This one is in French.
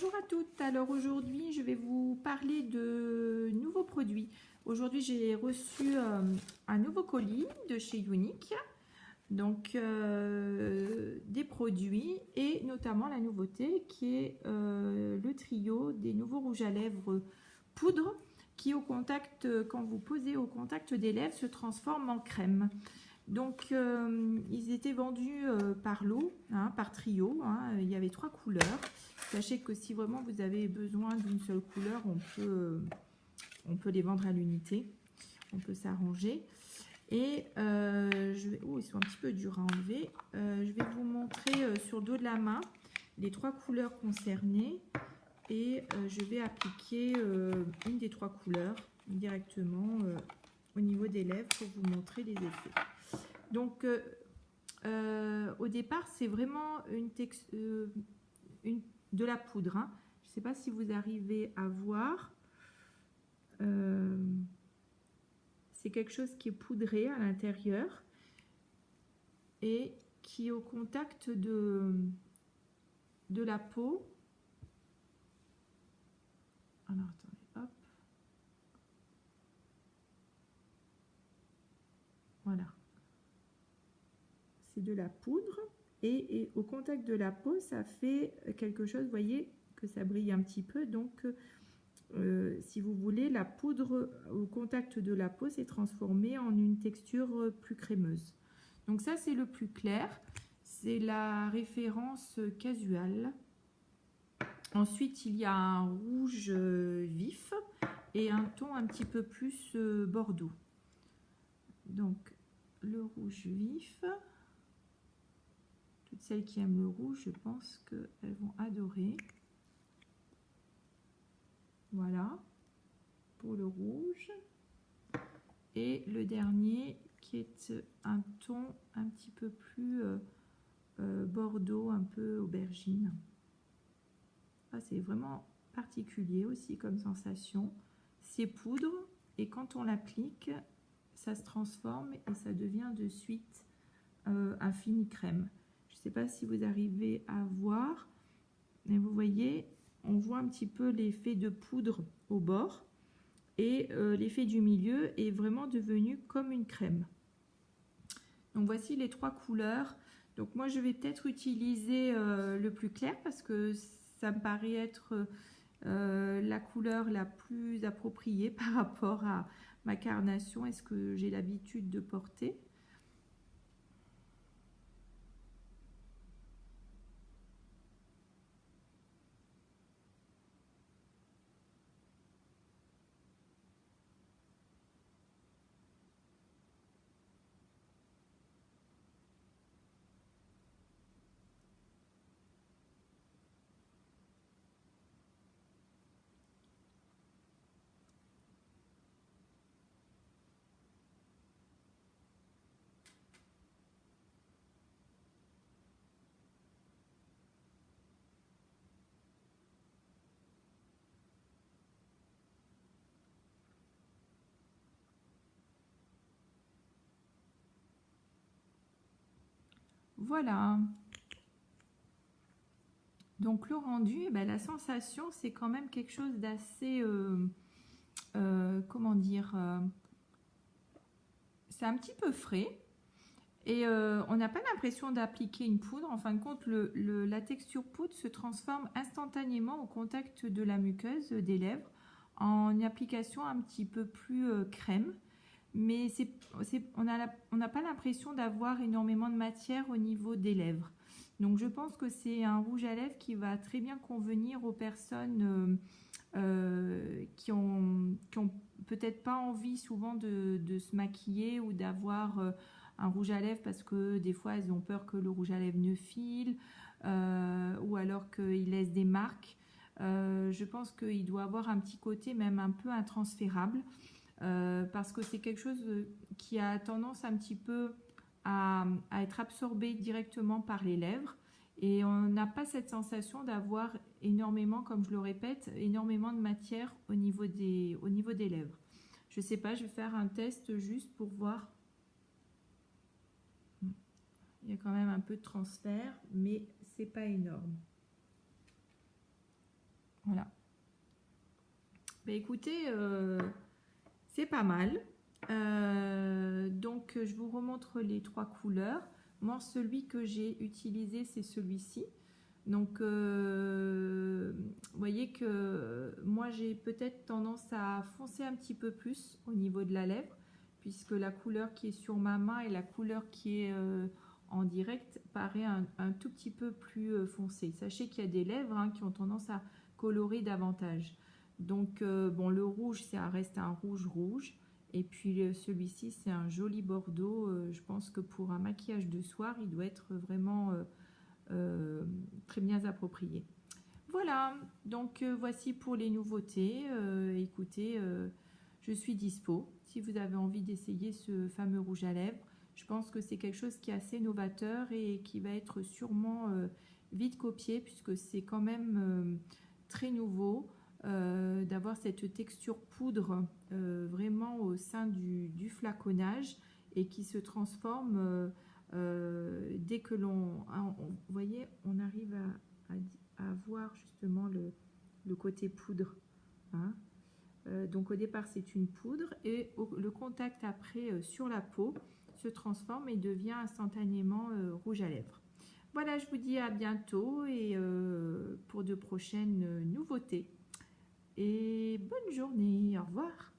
Bonjour à toutes, alors aujourd'hui je vais vous parler de nouveaux produits. Aujourd'hui j'ai reçu un nouveau colis de chez Younique, donc des produits et notamment la nouveauté qui est le trio des nouveaux rouges à lèvres poudre qui au contact, quand vous posez au contact des lèvres, se transforme en crème. Donc ils étaient vendus par lot, hein, par trio, hein, il y avait 3 couleurs. Sachez que si vraiment vous avez besoin d'une seule couleur, on peut les vendre à l'unité, on peut s'arranger. Et ils sont un petit peu durs à enlever. Je vais vous montrer sur le dos de la main les 3 couleurs concernées et je vais appliquer une des 3 couleurs directement au niveau des lèvres pour vous montrer les effets. Donc au départ c'est vraiment de la poudre, hein. Je ne sais pas si vous arrivez à voir, c'est quelque chose qui est poudré à l'intérieur et qui au contact de la peau. Alors attendez, hop, voilà, c'est de la poudre et au contact de la peau ça fait quelque chose, vous voyez que ça brille un petit peu, donc si vous voulez, la poudre au contact de la peau s'est transformée en une texture plus crémeuse. Donc ça c'est le plus clair, c'est la référence Casual. Ensuite il y a un rouge vif et un ton un petit peu plus bordeaux. Donc le rouge vif, toutes celles qui aiment le rouge, je pense qu'elles vont adorer. Voilà pour le rouge. Et le dernier qui est un ton un petit peu plus bordeaux, un peu aubergine. Ah, c'est vraiment particulier aussi comme sensation. C'est poudre et quand on l'applique, ça se transforme et ça devient de suite un fini crème. Je ne sais pas si vous arrivez à voir, mais vous voyez, on voit un petit peu l'effet de poudre au bord et l'effet du milieu est vraiment devenu comme une crème. Donc voici les 3 couleurs. Donc moi je vais peut-être utiliser le plus clair parce que ça me paraît être la couleur la plus appropriée par rapport à ma carnation et ce que j'ai l'habitude de porter. Voilà. Donc le rendu, eh ben, la sensation, c'est quand même quelque chose d'assez, comment dire, c'est un petit peu frais. Et on n'a pas l'impression d'appliquer une poudre. En fin de compte, la texture poudre se transforme instantanément au contact de la muqueuse des lèvres en une application un petit peu plus crème. Mais on n'a pas l'impression d'avoir énormément de matière au niveau des lèvres. Donc je pense que c'est un rouge à lèvres qui va très bien convenir aux personnes qui ont peut-être pas envie souvent de se maquiller ou d'avoir un rouge à lèvres parce que des fois elles ont peur que le rouge à lèvres ne file ou alors qu'il laisse des marques. Je pense qu'il doit avoir un petit côté même un peu intransférable parce que c'est quelque chose qui a tendance un petit peu à être absorbé directement par les lèvres et on n'a pas cette sensation d'avoir énormément, comme je le répète, énormément de matière au niveau des lèvres. Je sais pas, je vais faire un test juste pour voir. Il y a quand même un peu de transfert, mais c'est pas énorme. Voilà. Ben, écoutez, c'est pas mal. Donc, je vous remontre les 3 couleurs. Moi, celui que j'ai utilisé, c'est celui-ci. Donc, vous voyez que moi, j'ai peut-être tendance à foncer un petit peu plus au niveau de la lèvre, puisque la couleur qui est sur ma main et la couleur qui est en direct paraît un tout petit peu plus foncée. Sachez qu'il y a des lèvres hein, qui ont tendance à colorer davantage. Donc, bon, le rouge, ça reste un rouge-rouge. Et puis, celui-ci, c'est un joli bordeaux. Je pense que pour un maquillage de soir, il doit être vraiment très bien approprié. Voilà, donc voici pour les nouveautés. Écoutez, je suis dispo. Si vous avez envie d'essayer ce fameux rouge à lèvres, je pense que c'est quelque chose qui est assez novateur et qui va être sûrement vite copié puisque c'est quand même très nouveau d'avoir cette texture poudre vraiment au sein du flaconnage et qui se transforme dès que vous voyez, on arrive à voir justement le côté poudre. Hein. Donc au départ c'est une poudre et le contact après sur la peau se transforme et devient instantanément rouge à lèvres. Voilà, je vous dis à bientôt et pour de prochaines nouveautés. Et bonne journée, au revoir.